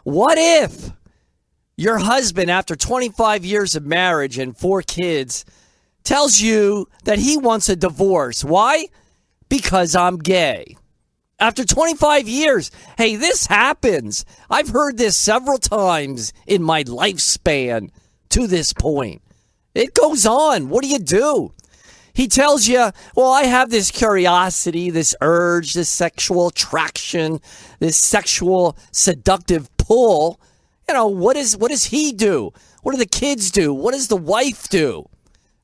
What if your husband, after 25 years of marriage and 4 kids, tells you that he wants a divorce? Why? Because I'm gay. After 25 years, hey, this happens. I've heard this several times in my lifespan to this point. It goes on. What do you do? He tells you, well, I have this curiosity, this urge, this sexual attraction, this sexual seductive pull. You know, what does he do? What do the kids do? What does the wife do?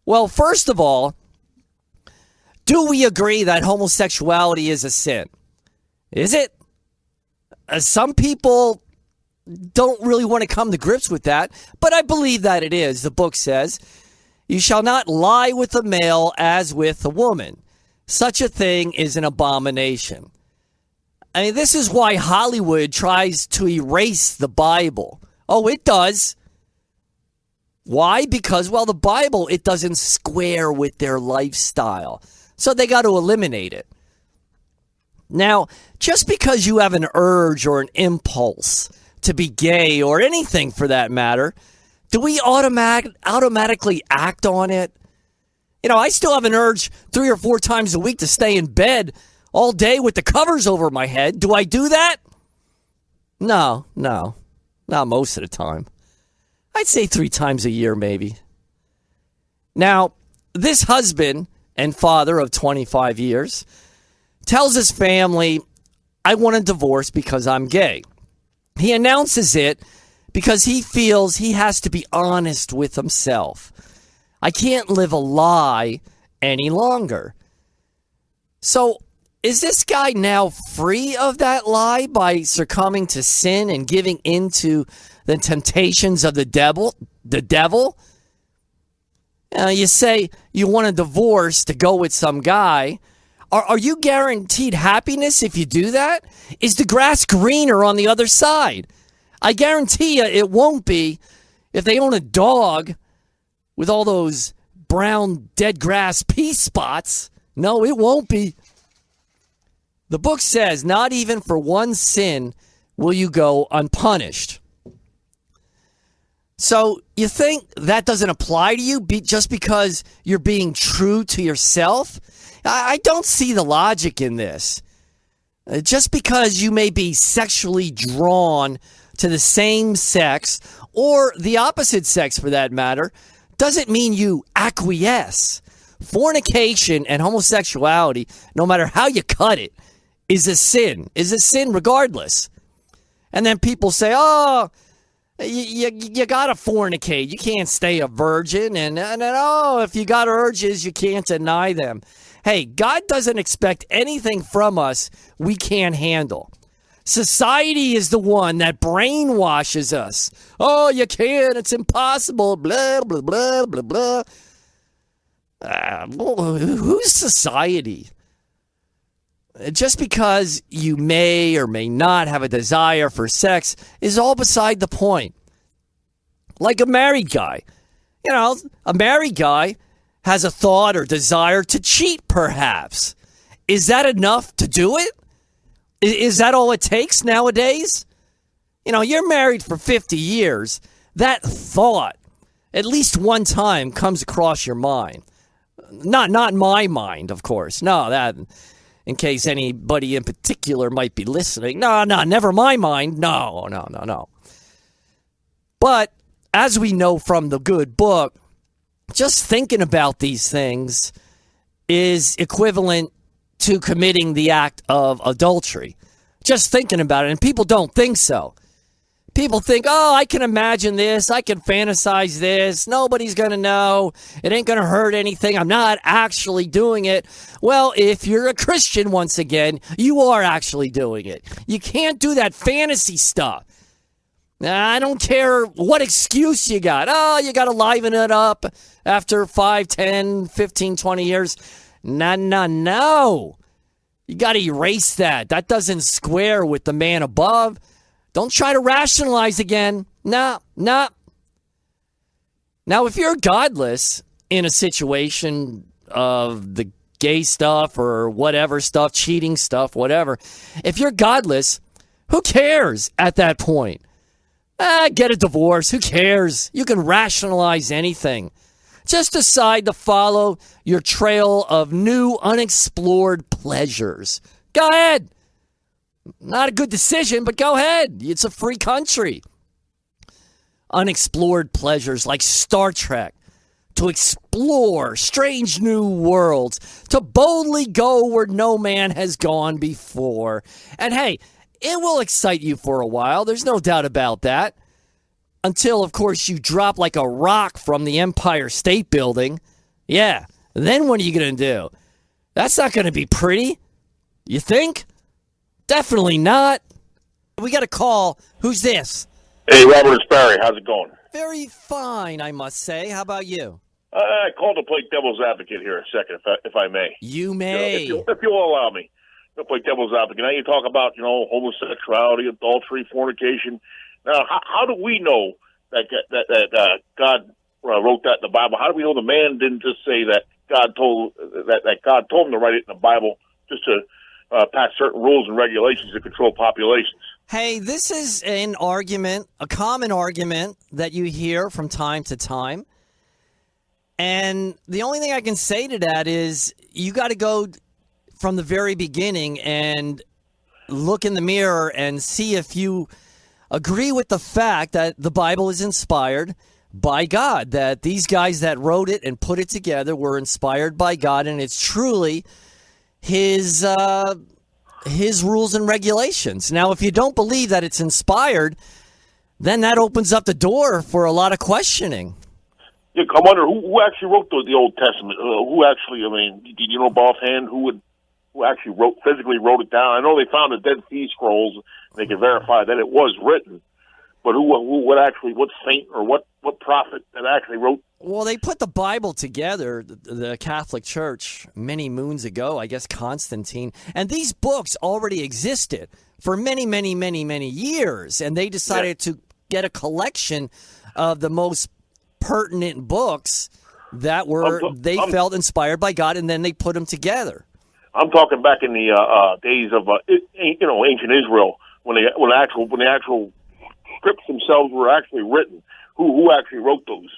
Well, first of all, do we agree that homosexuality is a sin? Is it? Some people don't really want to come to grips with that, but I believe that it is. The book says, you shall not lie with a male as with a woman. Such a thing is an abomination. I mean, this is why Hollywood tries to erase the Bible. Oh, it does. Why? Because, well, the Bible, it doesn't square with their lifestyle. So they got to eliminate it. Now, just because you have an urge or an impulse to be gay or anything for that matter, do we automatically act on it? You know, I still have an urge 3 or 4 times a week to stay in bed all day with the covers over my head. Do I do that? No, not most of the time. I'd say 3 times a year maybe. Now, this husband and father of 25 years tells his family, I want a divorce because I'm gay. He announces it because he feels he has to be honest with himself. I can't live a lie any longer. So, is this guy now free of that lie by succumbing to sin and giving into the temptations of the devil? You say you want a divorce to go with some guy. Are you guaranteed happiness if you do that? Is the grass greener on the other side? I guarantee you it won't be if they own a dog with all those brown dead grass pea spots. No, it won't be. The book says, not even for one sin will you go unpunished. So you think that doesn't apply to you just because you're being true to yourself? I don't see the logic in this. Just because you may be sexually drawn to the same sex or the opposite sex for that matter doesn't mean you acquiesce. Fornication and homosexuality, no matter how you cut it, is a sin regardless. And then people say, oh, you got to fornicate. You can't stay a virgin. And if you got urges, you can't deny them. Hey, God doesn't expect anything from us we can't handle. Society is the one that brainwashes us. Oh, you can't. It's impossible. Blah, blah, blah, blah, blah. Who's society? Just because you may or may not have a desire for sex is all beside the point. Like a married guy. You know, a married guy has a thought or desire to cheat, perhaps. Is that enough to do it? Is that all it takes nowadays? You know, you're married for 50 years. That thought, at least one time, comes across your mind. Not my mind, of course. No, that, in case anybody in particular might be listening. No, never my mind. No. But, as we know from the good book, just thinking about these things is equivalent to committing the act of adultery. Just thinking about it. And people don't think so. People think, oh, I can imagine this. I can fantasize this. Nobody's going to know. It ain't going to hurt anything. I'm not actually doing it. Well, if you're a Christian, once again, you are actually doing it. You can't do that fantasy stuff. I don't care what excuse you got. Oh, you got to liven it up after 5, 10, 15, 20 years. No. You got to erase that. That doesn't square with the man above. Don't try to rationalize again. No. Now, if you're godless in a situation of the gay stuff or whatever stuff, cheating stuff, whatever, if you're godless, who cares at that point? Get a divorce. Who cares? You can rationalize anything. Just decide to follow your trail of new, unexplored pleasures. Go ahead. Not a good decision, but go ahead. It's a free country. Unexplored pleasures like Star Trek. To explore strange new worlds. To boldly go where no man has gone before. And hey, it will excite you for a while. There's no doubt about that. Until, of course, you drop like a rock from the Empire State Building. Yeah. Then what are you going to do? That's not going to be pretty. You think? Definitely not. We got a call. Who's this? Hey, Robert, it's Barry. How's it going? Very fine, I must say. How about you? I called to play devil's advocate here a second, if I may. You may. If you'll allow me to play devil's advocate. Now you talk about, homosexuality, adultery, fornication. Now, how do we know that God wrote that in the Bible? How do we know the man didn't just say that God told him to write it in the Bible just to pass certain rules and regulations to control populations? Hey, this is an argument, a common argument that you hear from time to time. And the only thing I can say to that is you got to go from the very beginning and look in the mirror and see if you agree with the fact that the Bible is inspired by God, that these guys that wrote it and put it together were inspired by God, and it's truly his rules and regulations. Now, if you don't believe that it's inspired, then that opens up the door for a lot of questioning. Yeah, I wonder who actually wrote the Old Testament. Who actually? I mean, did you know offhand who actually physically wrote it down? I know they found the Dead Sea Scrolls. And they can verify that it was written, but what saint or what prophet that actually wrote? Well, they put the Bible together, the Catholic Church, many moons ago. I guess Constantine, and these books already existed for many, many, many, many years, and they decided to get a collection of the most pertinent books that they felt inspired by God, and then they put them together. I'm talking back in the days of ancient Israel when the actual scripts themselves were actually written. Who actually wrote those?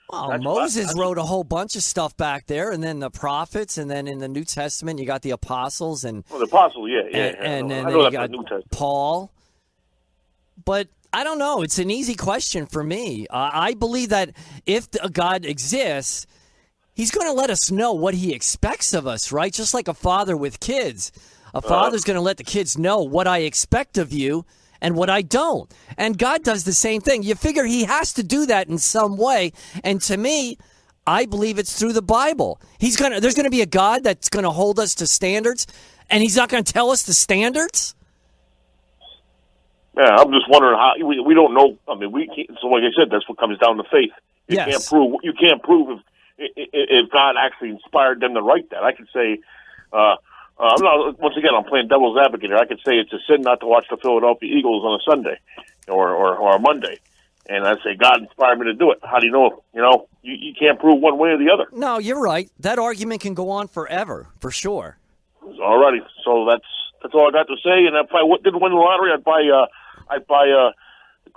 Well, Moses wrote a whole bunch of stuff back there, and then the prophets, and then in the New Testament you got the apostles and the apostles, and then you got Paul. But I don't know. It's an easy question for me. I believe that if a God exists, he's going to let us know what he expects of us, right? Just like a father with kids. A father's going to let the kids know what I expect of you and what I don't. And God does the same thing. You figure he has to do that in some way. And to me, I believe it's through the Bible. There's going to be a God that's going to hold us to standards, and he's not going to tell us the standards? Yeah, I'm just wondering how we don't know. I mean, we can't, so like I said, that's what comes down to faith. You can't prove if God actually inspired them to write that. I could say, once again, I'm playing devil's advocate here. I could say it's a sin not to watch the Philadelphia Eagles on a Sunday or a Monday, and I say God inspired me to do it. How do you know? You can't prove one way or the other. No, you're right. That argument can go on forever, for sure. All righty, so that's all I got to say. And if I didn't win the lottery, I'd buy a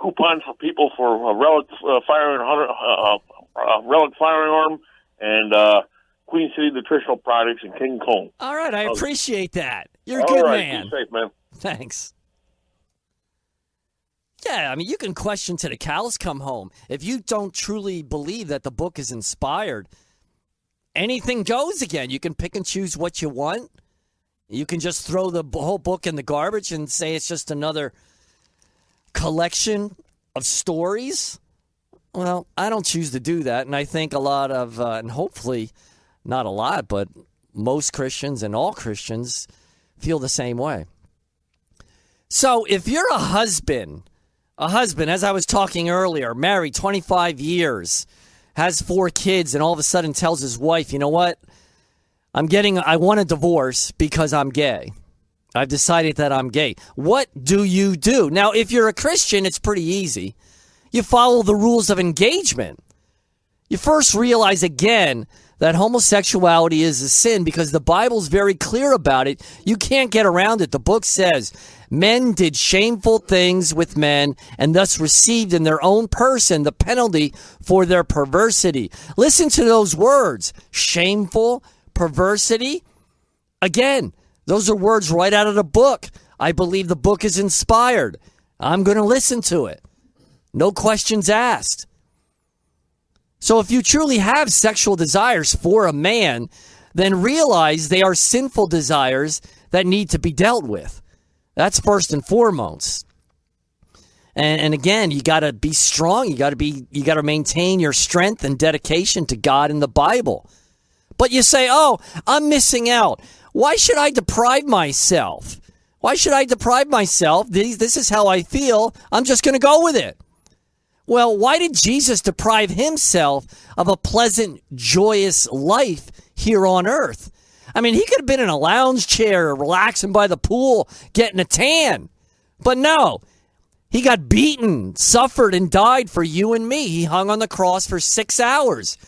coupon for people for a relic firearm and Queen City Nutritional Products and King Cone. All right, I appreciate that. You're a good man. Be safe, man. Thanks. Yeah, I mean, you can question till the cows come home. If you don't truly believe that the book is inspired, anything goes again. You can pick and choose what you want. You can just throw the whole book in the garbage and say it's just another collection of stories. Well, I don't choose to do that, and I think a lot of, and hopefully not a lot, but most Christians and all Christians feel the same way. So if you're a husband, as I was talking earlier, married 25 years, has 4 kids, and all of a sudden tells his wife, you know what? I want a divorce because I'm gay. I've decided that I'm gay. What do you do? Now, if you're a Christian, it's pretty easy. You follow the rules of engagement. You first realize again that homosexuality is a sin because the Bible's very clear about it. You can't get around it. The book says men did shameful things with men and thus received in their own person the penalty for their perversity. Listen to those words. Shameful, perversity. Again, those are words right out of the book. I believe the book is inspired. I'm going to listen to it. No questions asked. So if you truly have sexual desires for a man, then realize they are sinful desires that need to be dealt with. That's first and foremost. And again, you got to be strong. You got to maintain your strength and dedication to God and the Bible. But you say, "Oh, I'm missing out. Why should I deprive myself? Why should I deprive myself? This is how I feel. I'm just going to go with it." Well, why did Jesus deprive himself of a pleasant, joyous life here on earth? I mean, he could have been in a lounge chair, relaxing by the pool, getting a tan. But no, he got beaten, suffered, and died for you and me. He hung on the cross for 6 hours.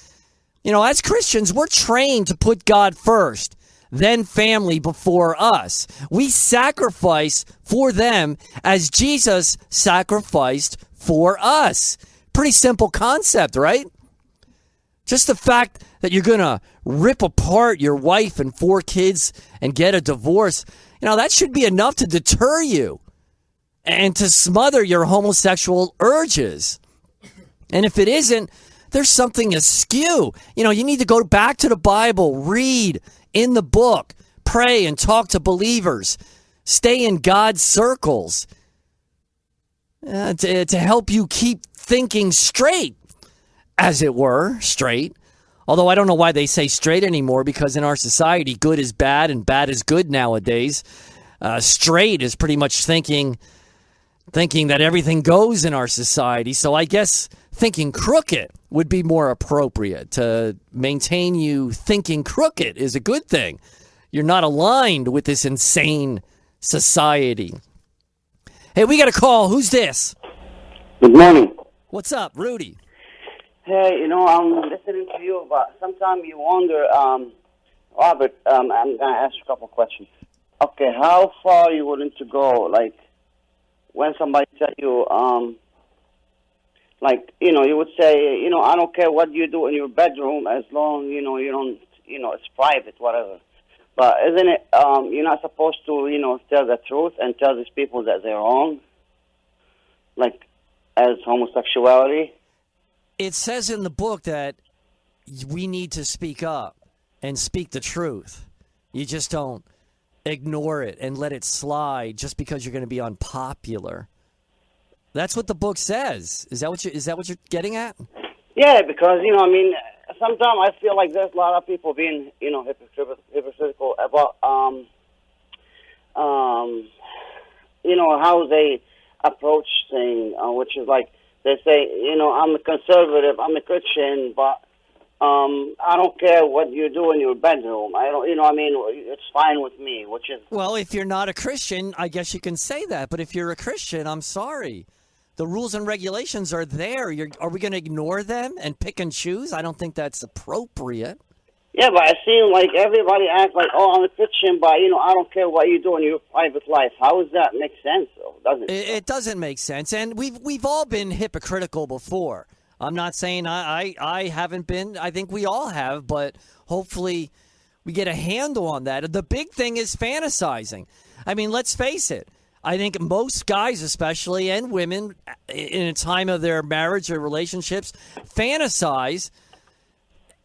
You know, as Christians, we're trained to put God first, then family before us. We sacrifice for them as Jesus sacrificed for us. Pretty simple concept, right? Just the fact that you're going to rip apart your wife and 4 kids and get a divorce, that should be enough to deter you and to smother your homosexual urges. And if it isn't, there's something askew. You need to go back to the Bible, read in the book, pray and talk to believers, stay in God's circles to help you keep thinking straight, as it were, straight. Although I don't know why they say straight anymore, because in our society, good is bad and bad is good nowadays. Straight is pretty much thinking that everything goes in our society. So I guess thinking crooked would be more appropriate. To maintain you thinking crooked is a good thing. You're not aligned with this insane society. Hey, we got a call. Who's this? Good morning. What's up, Rudy? Hey, I'm listening to you, but sometimes you wonder, Robert, I'm going to ask you a couple questions. Okay, how far are you willing to go? Like, when somebody tell you, you would say, I don't care what you do in your bedroom as long, you don't, it's private, whatever. But isn't it, you're not supposed to, tell the truth and tell these people that they're wrong? Like, as homosexuality? It says in the book that we need to speak up and speak the truth. You just don't ignore it and let it slide just because you're going to be unpopular. That's what the book says. Is that what you're getting at? Yeah, because sometimes I feel like there's a lot of people being hypocritical about how they approach things, which is like they say, I'm a conservative, I'm a Christian, but I don't care what you do in your bedroom. I don't, it's fine with me, which is... Well, if you're not a Christian, I guess you can say that. But if you're a Christian, I'm sorry. The rules and regulations are there. Are we going to ignore them and pick and choose? I don't think that's appropriate. Yeah, but it seems like everybody acts like, oh, I'm a Christian, but, I don't care what you do in your private life. How does that make sense, though? Doesn't it? It doesn't make sense. And we've all been hypocritical before. I'm not saying I haven't been. I think we all have, but hopefully we get a handle on that. The big thing is fantasizing. I mean, let's face it. I think most guys, especially, and women, in a time of their marriage or relationships, fantasize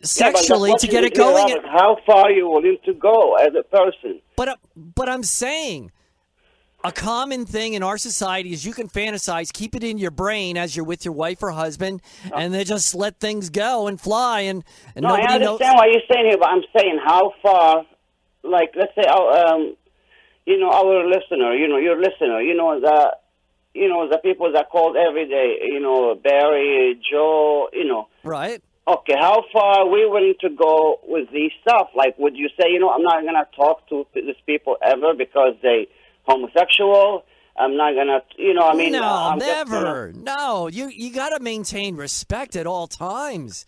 sexually to get it going. How far are you willing to go as a person? But I'm saying a common thing in our society is you can fantasize, keep it in your brain as you're with your wife or husband, and then just let things go and fly. And no, nobody I understand what you're saying here, but I'm saying how far, like, let's say, our listener, your listener, the people that called every day, Barry, Joe, Right. Okay, how far are we willing to go with these stuff? Like, would you say, I'm not going to talk to these people ever because they homosexual? I'm not going to, No, never. No, you got to maintain respect at all times.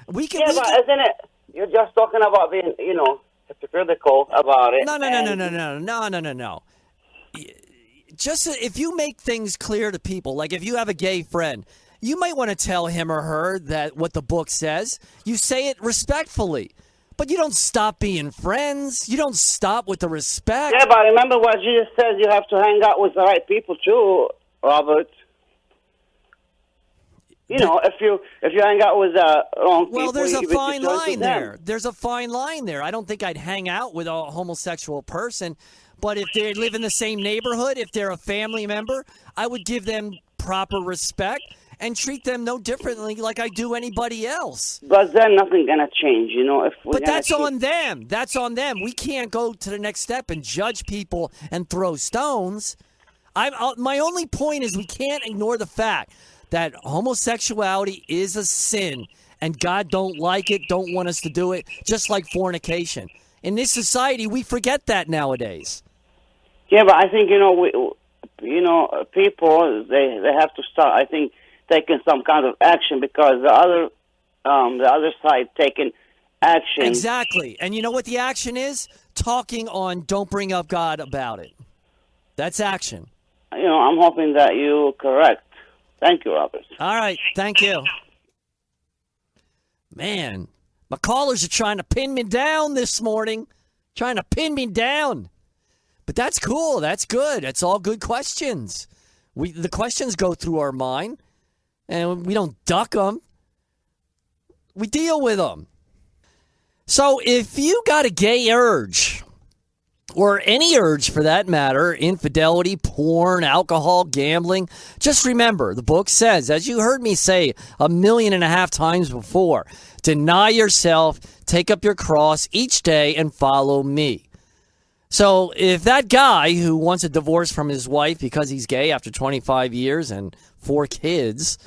But isn't it? You're just talking about being, hypocritical about it. No. Just if you make things clear to people, like if you have a gay friend, you might want to tell him or her that what the book says. You say it respectfully, but you don't stop being friends. You don't stop with the respect. Yeah, but remember what Jesus says, you have to hang out with the right people too, Robert. If you hang out with the wrong people, there's a fine line there. There's a fine line there. I don't think I'd hang out with a homosexual person, but if they live in the same neighborhood, if they're a family member, I would give them proper respect and treat them no differently like I do anybody else. But then nothing's gonna change, But that's on them. That's on them. We can't go to the next step and judge people and throw stones. My only point is we can't ignore the fact that homosexuality is a sin, and God don't like it, don't want us to do it, just like fornication. In this society, we forget that nowadays. Yeah, but I think people they have to start. I think taking some kind of action because the other side taking action. Exactly, and you know what the action is? Talking on "Don't bring up God" about it. That's action. I'm hoping that you're correct. Thank you, Robert. All right. Thank you. Man, my callers are trying to pin me down this morning. Trying to pin me down. But that's cool. That's good. That's all good questions. The questions go through our mind, and we don't duck them. We deal with them. So if you got a gay urge, or any urge for that matter, infidelity, porn, alcohol, gambling, just remember, the book says, as you heard me say 1.5 million times before, deny yourself, take up your cross each day, and follow me. So if that guy who wants a divorce from his wife because he's gay after 25 years and 4 kids,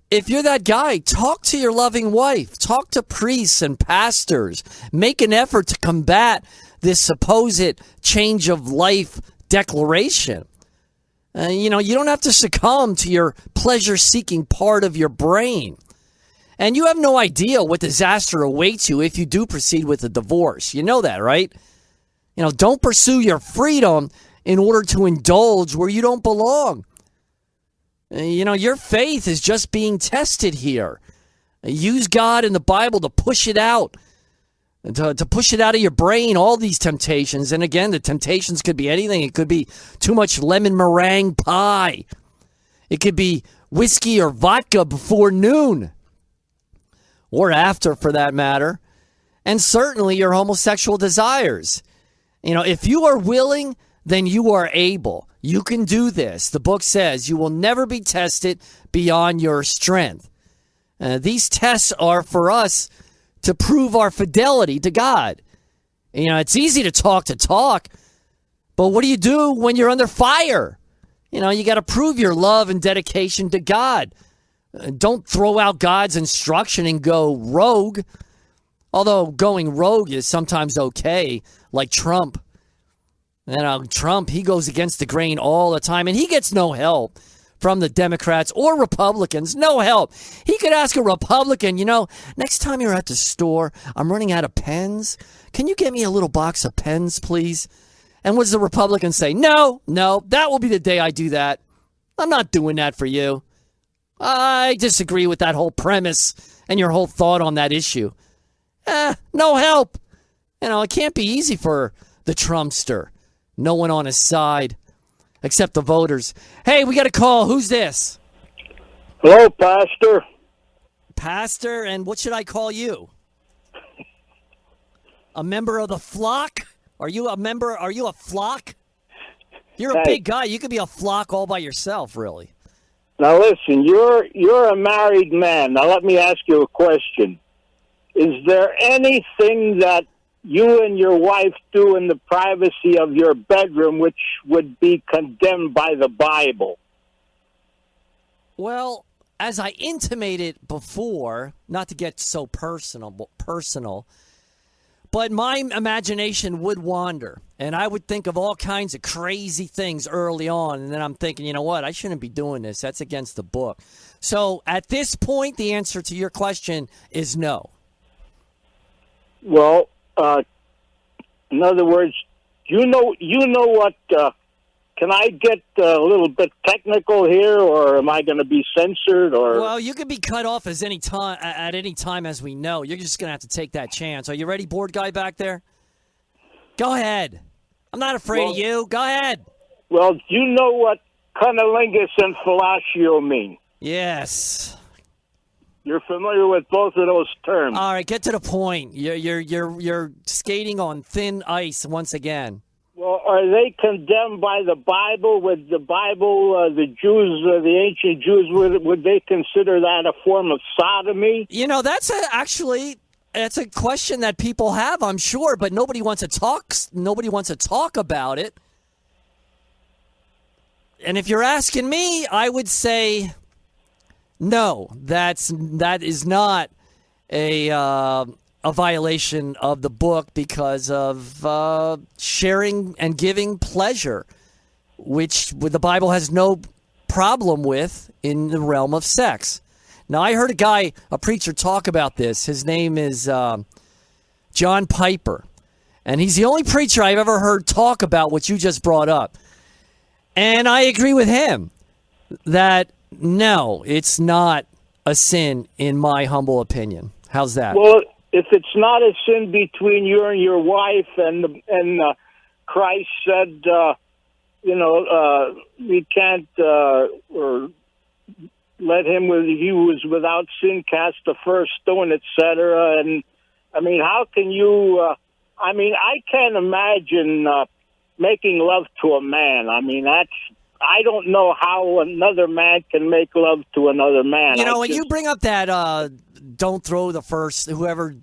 if you're that guy, talk to your loving wife. Talk to priests and pastors. Make an effort to combat this supposed change of life declaration. You don't have to succumb to your pleasure-seeking part of your brain. And you have no idea what disaster awaits you if you do proceed with a divorce. You know that, right? Don't pursue your freedom in order to indulge where you don't belong. Your faith is just being tested here. Use God and the Bible to push it out. To push it out of your brain, all these temptations. And again, the temptations could be anything. It could be too much lemon meringue pie. It could be whiskey or vodka before noon. Or after, for that matter. And certainly your homosexual desires. If you are willing, then you are able. You can do this. The book says you will never be tested beyond your strength. These tests are for us to prove our fidelity to God. It's easy to talk, but what do you do when you're under fire? You got to prove your love and dedication to God. Don't throw out God's instruction and go rogue. Although going rogue is sometimes okay, like Trump. Trump, he goes against the grain all the time, and he gets no help from the Democrats or Republicans. No help. He could ask a Republican, next time you're at the store, I'm running out of pens. Can you get me a little box of pens, please? And what does the Republican say? No, that will be the day I do that. I'm not doing that for you. I disagree with that whole premise and your whole thought on that issue. No help. It can't be easy for the Trumpster. No one on his side. Except the voters. Hey, we got a call. Who's this? Hello, Pastor. Pastor, and what should I call you? A member of the flock? Are you a member? Are you a flock? You're a big guy. You could be a flock all by yourself, really. Now listen, you're a married man. Now let me ask you a question. Is there anything that you and your wife do in the privacy of your bedroom which would be condemned by the Bible? Well, as I intimated before, not to get so personal, but my imagination would wander, and I would think of all kinds of crazy things early on, and then I'm thinking, you know what, I shouldn't be doing this. That's against the book. So at this point, the answer to your question is no. Well, in other words, you know what. Can I get a little bit technical here, or am I going to be censored? Or Well, you could be cut off at any time, as we know. You're just going to have to take that chance. Are you ready, board guy back there? Go ahead. I'm not afraid of you. Go ahead. Well, do you know what cunnilingus and fellatio mean? Yes. You're familiar with both of those terms. All right, get to the point. You're skating on thin ice once again. Well, are they condemned by the Bible? Would the Bible, the Jews, the ancient Jews, would they consider that a form of sodomy? You know, that's a question that people have, I'm sure, but nobody wants to talk. Nobody wants to talk about it. And if you're asking me, I would say no. That is not a violation of the book because of sharing and giving pleasure, which the Bible has no problem with in the realm of sex. Now, I heard a preacher talk about this. His name is John Piper, and he's the only preacher I've ever heard talk about what you just brought up. And I agree with him that, no, it's not a sin, in my humble opinion. How's that? Well, if it's not a sin between you and your wife, and Christ said, we can't or let him who was without sin cast the first stone, etc. And I mean, how can you? I can't imagine making love to a man. I mean, I don't know how another man can make love to another man. You know, when you bring up that, don't throw the first, whoever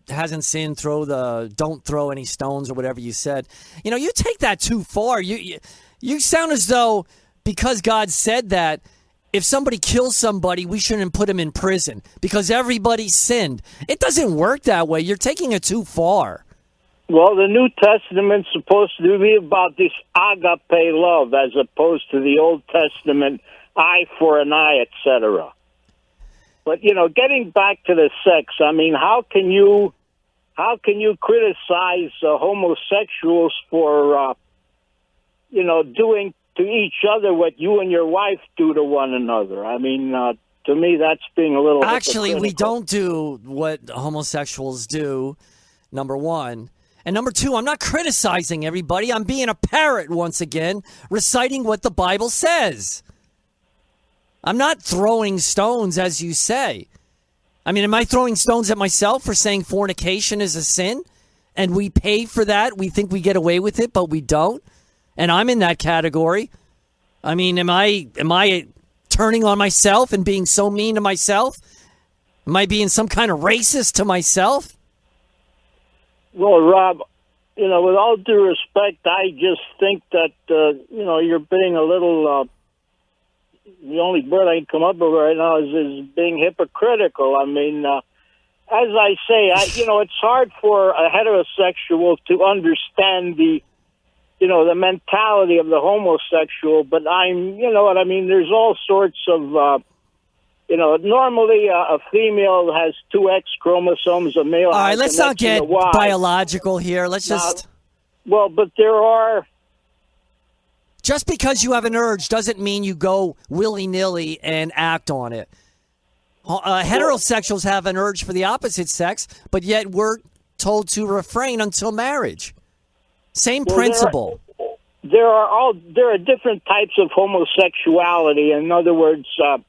hasn't sinned, don't throw any stones or whatever you said. You know, you take that too far. You sound as though because God said that, if somebody kills somebody, we shouldn't put him in prison because everybody sinned. It doesn't work that way. You're taking it too far. Well, the New Testament's supposed to be about this agape love as opposed to the Old Testament eye for an eye, etc. But, you know, getting back to the sex, I mean, how can you criticize homosexuals for, doing to each other what you and your wife do to one another? I mean, to me, that's being a little Actually, we don't do what homosexuals do, number one. And number two, I'm not criticizing everybody. I'm being a parrot once again, reciting what the Bible says. I'm not throwing stones, as you say. I mean, am I throwing stones at myself for saying fornication is a sin? And we pay for that? We think we get away with it, but we don't? And I'm in that category. I mean, am I turning on myself and being so mean to myself? Am I being some kind of racist to myself? Well, Rob, with all due respect, I just think that, you're being a little, the only word I can come up with right now is being hypocritical. I mean, as I say, it's hard for a heterosexual to understand the mentality of the homosexual, but there's all sorts of, normally a female has 2 X chromosomes, a male. All right, let's not get biological here. Let's just. Well, but there are. Just because you have an urge doesn't mean you go willy-nilly and act on it. Heterosexuals have an urge for the opposite sex, but yet we're told to refrain until marriage. Same principle. There are different types of homosexuality. In other words, when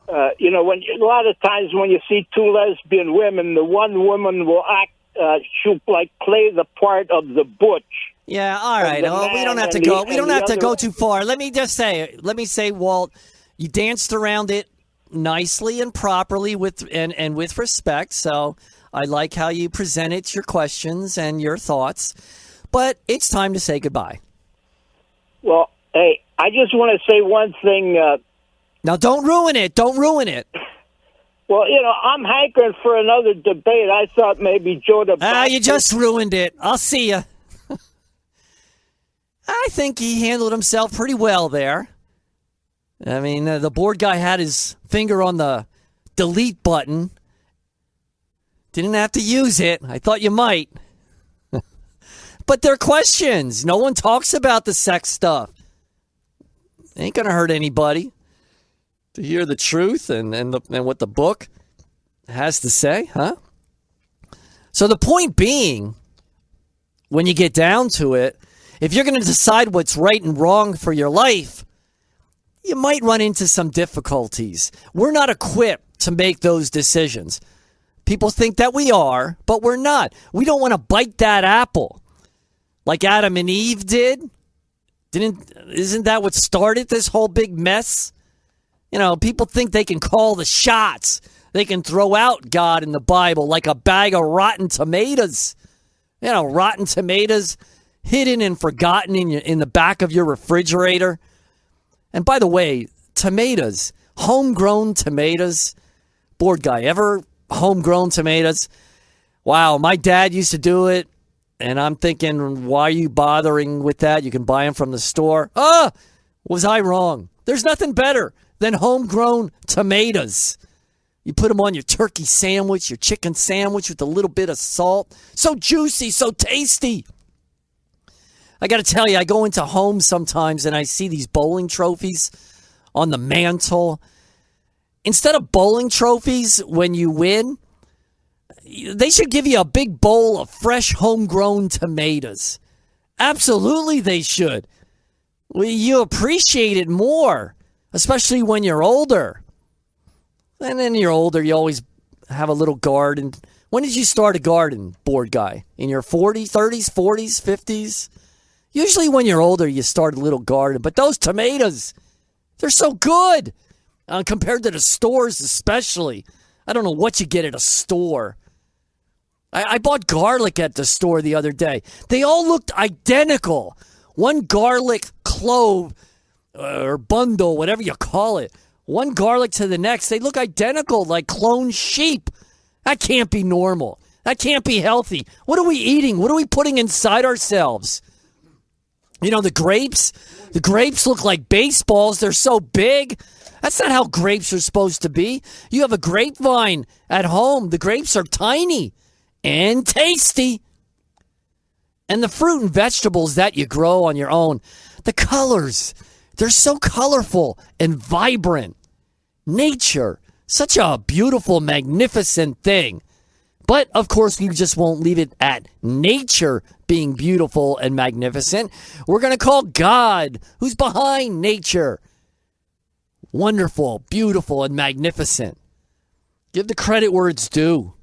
a lot of times when you see 2 lesbian women, the one woman will act, she'll play the part of the butch. Yeah, all right. Well, we don't have to go. We don't have to go too far. Let me say, Walt, you danced around it nicely and properly with respect. So I like how you presented your questions and your thoughts. But it's time to say goodbye. Well, hey, I just want to say one thing. Now, don't ruin it. Don't ruin it. Well, I'm hankering for another debate. I thought maybe Joe the you just ruined it. I'll see you. I think he handled himself pretty well there. I mean, the board guy had his finger on the delete button. Didn't have to use it. I thought you might. But they're questions. No one talks about the sex stuff. Ain't going to hurt anybody to hear the truth and what the book has to say, huh? So the point being, when you get down to it, if you're going to decide what's right and wrong for your life, you might run into some difficulties. We're not equipped to make those decisions. People think that we are, but we're not. We don't want to bite that apple like Adam and Eve did. Isn't that what started this whole big mess? You know, people think they can call the shots. They can throw out God in the Bible like a bag of rotten tomatoes. You know, rotten tomatoes hidden and forgotten in the back of your refrigerator. And by the way, tomatoes, homegrown tomatoes. Bored guy, ever homegrown tomatoes? Wow, my dad used to do it. And I'm thinking, why are you bothering with that? You can buy them from the store. Was I wrong? There's nothing better than homegrown tomatoes. You put them on your turkey sandwich, your chicken sandwich with a little bit of salt. So juicy, so tasty. I got to tell you, I go into homes sometimes and I see these bowling trophies on the mantle. Instead of bowling trophies when you win, they should give you a big bowl of fresh homegrown tomatoes. Absolutely they should. You appreciate it more, especially when you're older. And then you're older, you always have a little garden. When did you start a garden, bored guy? In your 40s, 30s, 40s, 50s? Usually when you're older, you start a little garden. But those tomatoes, they're so good compared to the stores especially. I don't know what you get at a store. I bought garlic at the store the other day. They all looked identical. One garlic clove or bundle, whatever you call it. One garlic to the next. They look identical, like cloned sheep. That can't be normal. That can't be healthy. What are we eating? What are we putting inside ourselves? You know, the grapes look like baseballs. They're so big. That's not how grapes are supposed to be. You have a grapevine at home. The grapes are tiny and tasty. And the fruit and vegetables that you grow on your own, the colors, they're so colorful and vibrant. Nature, such a beautiful, magnificent thing. But, of course, we just won't leave it at nature being beautiful and magnificent. We're going to call God, who's behind nature, wonderful, beautiful, and magnificent. Give the credit where it's due.